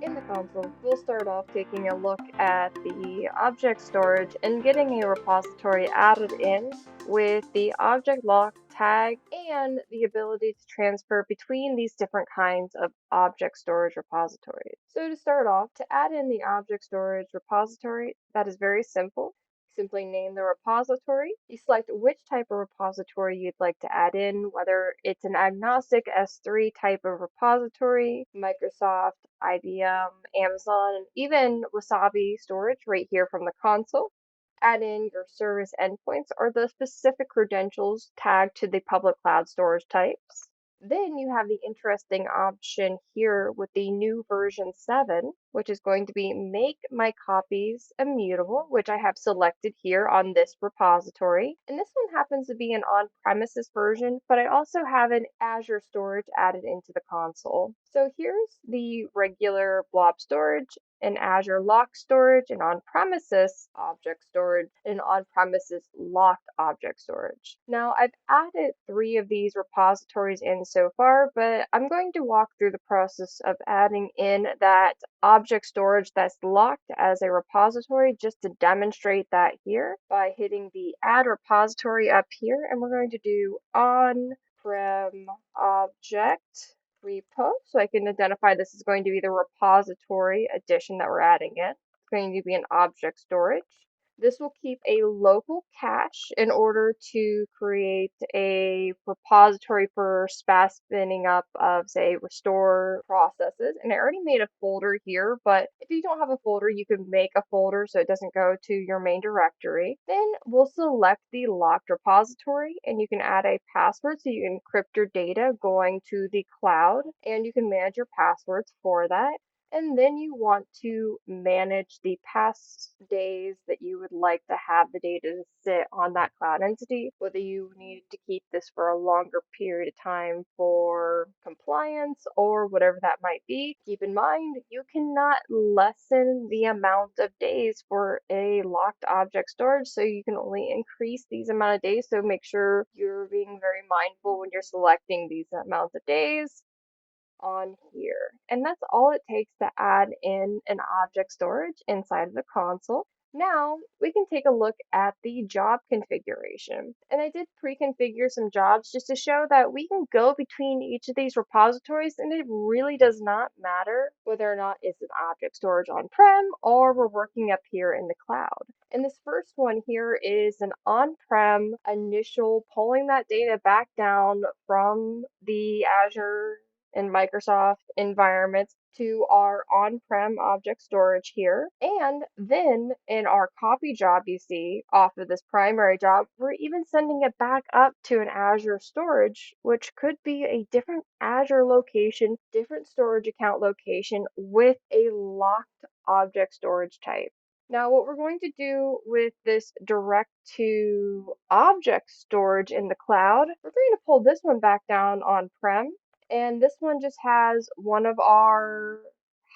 In the console, we'll start off taking a look at the object storage and getting a repository added in with the object lock tag and the ability to transfer between these different kinds of object storage repositories. So to start off, to add in the object storage repository, that is very simple. Simply name the repository. You select which type of repository you'd like to add in, whether it's an agnostic S3 type of repository, Microsoft, IBM, Amazon, even Wasabi storage right here from the console. Add in your service endpoints or the specific credentials tagged to the public cloud storage types. Then you have the interesting option here with the new version 7, which is going to be make my copies immutable, which I have selected here on this repository. And this one happens to be an on-premises version, but I also have an Azure storage added into the console. So here's the regular blob storage, an Azure lock storage, an on-premises object storage, and an on-premises locked object storage. Now, I've added 3 of these repositories in so far, but I'm going to walk through the process of adding in that object storage that's locked as a repository just to demonstrate that here by hitting the add repository up here, and we're going to do on-prem object repo, so I can identify this is going to be the repository addition that we're adding in. It's going to be an object storage. This will keep a local cache in order to create a repository for spinning up of, say, restore processes. And I already made a folder here, but if you don't have a folder, you can make a folder so it doesn't go to your main directory. Then we'll select the locked repository, and you can add a password so you encrypt your data going to the cloud, and you can manage your passwords for that. And then you want to manage the past days that you would like to have the data sit on that cloud entity, whether you need to keep this for a longer period of time for compliance or whatever that might be. Keep in mind, you cannot lessen the amount of days for a locked object storage, so you can only increase these amount of days. So make sure you're being very mindful when you're selecting these amounts of days on here. And that's all it takes to add in an object storage inside of the console. Now we can take a look at the job configuration. And I did pre-configure some jobs just to show that we can go between each of these repositories, and it really does not matter whether or not it's an object storage on-prem or we're working up here in the cloud. And this first one here is an on-prem initial pulling that data back down from the Azure and Microsoft environments to our on-prem object storage here. And then in our copy job you see off of this primary job, we're even sending it back up to an Azure storage, which could be a different Azure location, different storage account location with a locked object storage type. Now, what we're going to do with this direct to object storage in the cloud, we're going to pull this one back down on-prem, and this one just has one of our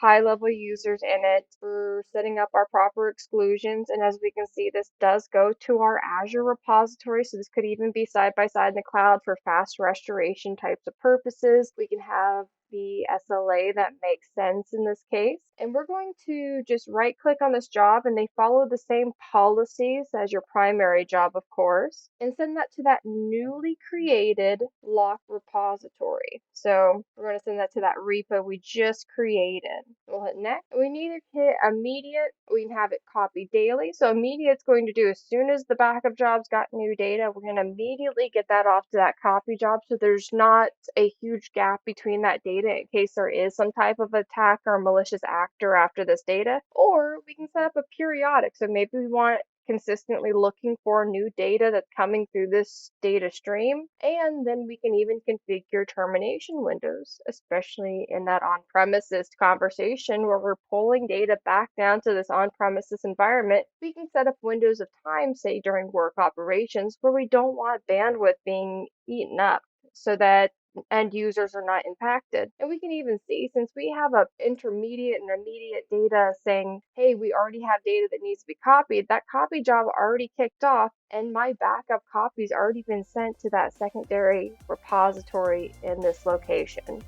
high-level users in it for setting up our proper exclusions. And as we can see, this does go to our Azure repository. So this could even be side by side in the cloud for fast restoration types of purposes. We can have the SLA that makes sense in this case. And we're going to just right click on this job, and they follow the same policies as your primary job, of course, and send that to that newly created lock repository. So we're going to send that to that repo we just created. We'll hit next. We need to hit immediate. We can have it copied daily. So immediate is going to do as soon as the backup job's got new data, we're going to immediately get that off to that copy job so there's not a huge gap between that data in case there is some type of attack or malicious actor after this data. Or we can set up a periodic. So maybe we want consistently looking for new data that's coming through this data stream. And then we can even configure termination windows, especially in that on-premises conversation where we're pulling data back down to this on-premises environment. We can set up windows of time, say during work operations, where we don't want bandwidth being eaten up, so that end users are not impacted. And we can even see, since we have a intermediate and immediate data saying, hey, we already have data that needs to be copied, that copy job already kicked off and my backup copy's already been sent to that secondary repository in this location.